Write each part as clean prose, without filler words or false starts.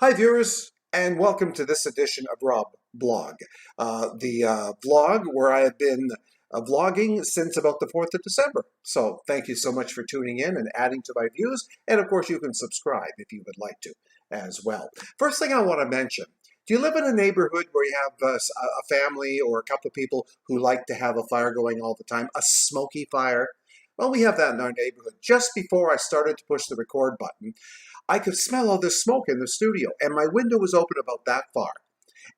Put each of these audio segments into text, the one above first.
Hi, viewers, and welcome to this edition of Rob Blog, the vlog where I have been vlogging since about the 4th of December. So thank you so much for tuning in and adding to my views. And of course, you can subscribe if you would like to as well. First thing I want to mention, do you live in a neighborhood where you have a family or a couple of people who like to have a fire going all the time, a smoky fire? Well, we have that in our neighborhood. Just before I started to push the record button, I could smell all this smoke in the studio, and my window was open about that far.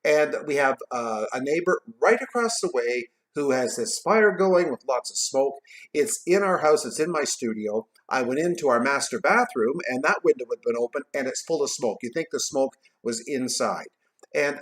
And we have a neighbor right across the way who has this fire going with lots of smoke. It's in our house, it's in my studio. I went into our master bathroom, and that window had been open, and it's full of smoke. You think the smoke was inside. And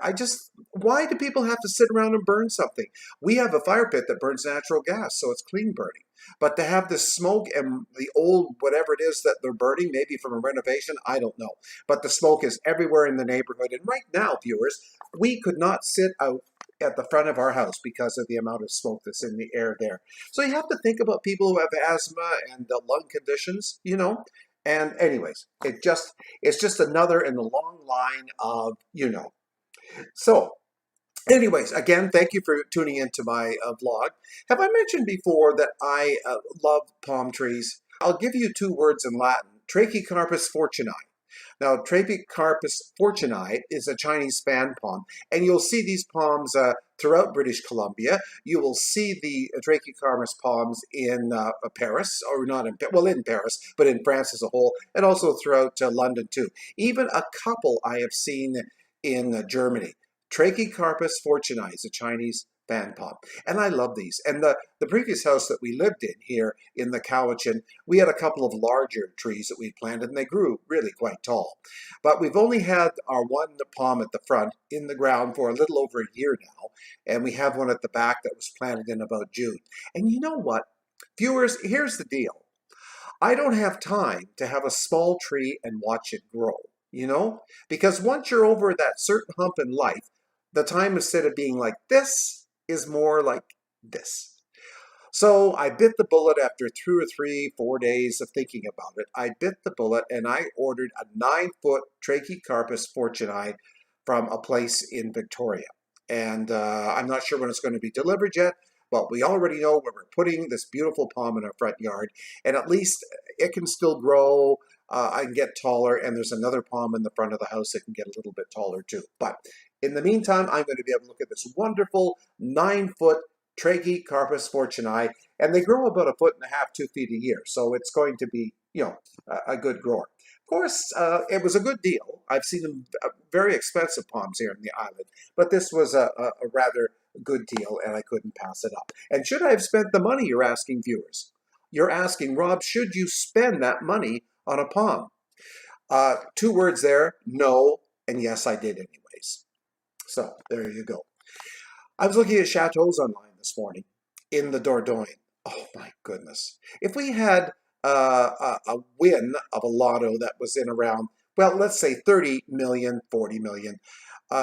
why do people have to sit around and burn something? We have a fire pit that burns natural gas, so it's clean burning. But to have this smoke and the old whatever it is that they're burning, maybe from a renovation, I don't know. But the smoke is everywhere in the neighborhood. And right now, viewers, we could not sit out at the front of our house because of the amount of smoke that's in the air there. So you have to think about people who have asthma and lung conditions. And anyways, it's just another in the long line of. So anyways, again, thank you for tuning into my vlog. Have I mentioned before that I love palm trees? I'll give you two words in Latin, Trachycarpus fortunei. Now, Trachycarpus fortunei is a Chinese fan palm, and you'll see these palms throughout British Columbia. You will see the Trachycarpus palms in Paris, or not in, well, in Paris, but in France as a whole, and also throughout London too. Even a couple I have seen in Germany. Trachycarpus fortunei is a Chinese fan palm. And I love these. And the previous house that we lived in here in the Cowichan, we had a couple of larger trees that we planted, and they grew really quite tall. But we've only had our one palm at the front in the ground for a little over a year now, and we have one at the back that was planted in about June. And you know what? Viewers, here's the deal. I don't have time to have a small tree and watch it grow. Because once you're over that certain hump in life, the time instead of being like this is more like this. So I bit the bullet after 2 or 3, 4 days of thinking about it. I bit the bullet and I ordered a 9-foot Trachycarpus fortunei from a place in Victoria. And I'm not sure when it's going to be delivered yet, but we already know where we're putting this beautiful palm in our front yard. And at least it can still grow. I can get taller, and there's another palm in the front of the house that can get a little bit taller too. But in the meantime, I'm going to be able to look at this wonderful 9-foot Trachycarpus fortunei, and they grow about 1.5 to 2 feet a year. So it's going to be, a good grower. Of course, it was a good deal. I've seen them very expensive palms here in the island, but this was a rather good deal, and I couldn't pass it up. And should I have spent the money, you're asking, viewers? You're asking, Rob, should you spend that money on a palm? Two words there, no, and yes, I did anyways. So there you go. I was looking at chateaus online this morning in the Dordogne. Oh my goodness. If we had a win of a lotto that was in around, well, let's say 30 million, 40 million,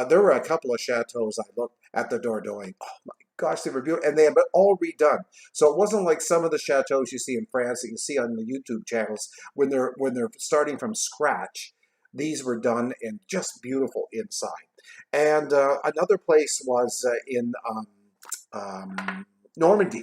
there were a couple of chateaus I looked at the Dordogne. Oh my gosh, they were beautiful, and they have been all redone. So it wasn't like some of the chateaus you see in France that you see on the YouTube channels when they're starting from scratch. These were done in just beautiful inside. And another place was in Normandy.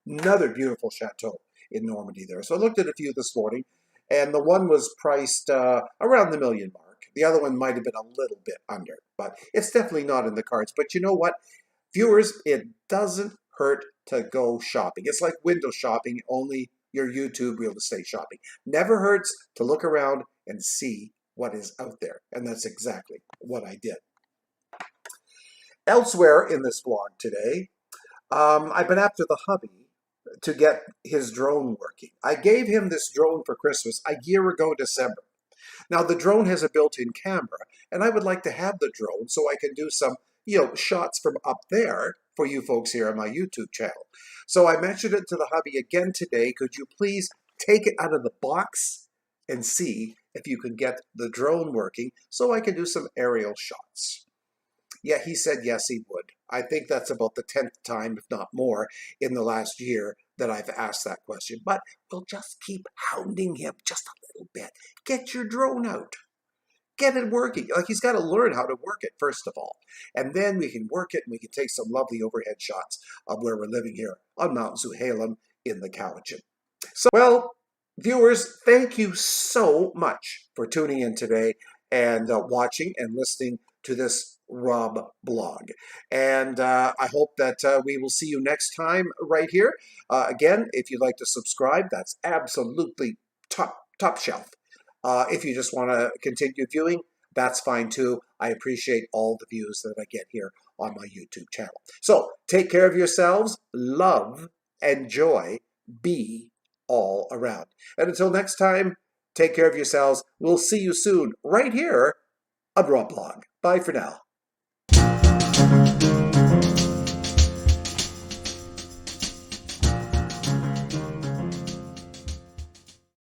Another beautiful chateau in Normandy there. So I looked at a few this morning, and the one was priced around the million mark. The other one might have been a little bit under, but it's definitely not in the cards. But you know what? Viewers, it doesn't hurt to go shopping. It's like window shopping, only your YouTube real estate shopping. Never hurts to look around and see what is out there. And that's exactly what I did. Elsewhere in this vlog today, I've been after the hubby to get his drone working. I gave him this drone for Christmas a year ago, December. Now, the drone has a built-in camera, and I would like to have the drone so I can do some, shots from up there for you folks here on my YouTube channel. So I mentioned it to the hubby again today. Could you please take it out of the box and see if you can get the drone working so I can do some aerial shots? Yeah, he said yes, he would. I think that's about the 10th time, if not more, in the last year that I've asked that question. But we'll just keep hounding him just a little bit. Get your drone out. get it working. Like, he's got to learn how to work it, first of all. And then we can work it, and we can take some lovely overhead shots of where we're living here on Mount Zuhalem in the Cowichan. So, well, viewers, thank you so much for tuning in today and watching and listening to this Rob blog. And I hope that we will see you next time right here. Again, if you'd like to subscribe, that's absolutely top shelf. If you just want to continue viewing, that's fine too. I appreciate all the views that I get here on my YouTube channel. So take care of yourselves, love and joy be all around. And until next time, take care of yourselves. We'll see you soon right here on Rob Blog. Bye for now.